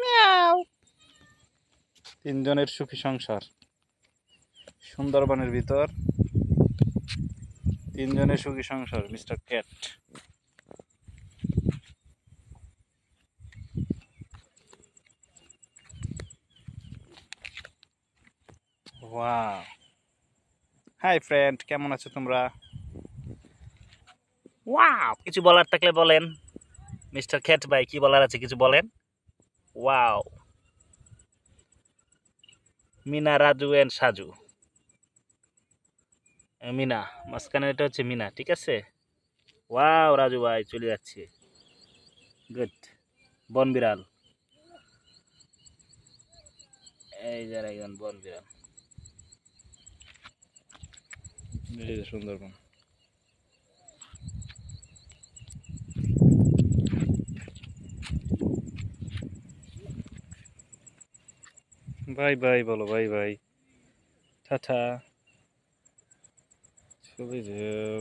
Miao. তিনজনের সুখী সংসার সুন্দরবনের ভিতর। তিনজনের সুখী সংসার mister cat. Wow. Hi friend, কেমন আছো তোমরা? ওয়াও, কিছু বলার থাকলে বলেন। মিস্টার ক্যাট ভাই, কি বলার আছে কিছু বলেন। ওয়াও। মিনা, রাজু এন্ড সাজু। মিনা মাঝখানে, এটা হচ্ছে মিনা, ঠিক আছে। ওয়াও, রাজু ভাই চলে যাচ্ছে। গুড। বন বিড়াল, এই যারা একজন বন বিড়াল। এই যে সুন্দরবন। বাই বাই বলো, বাই বাই, টাটা, চলে যাও।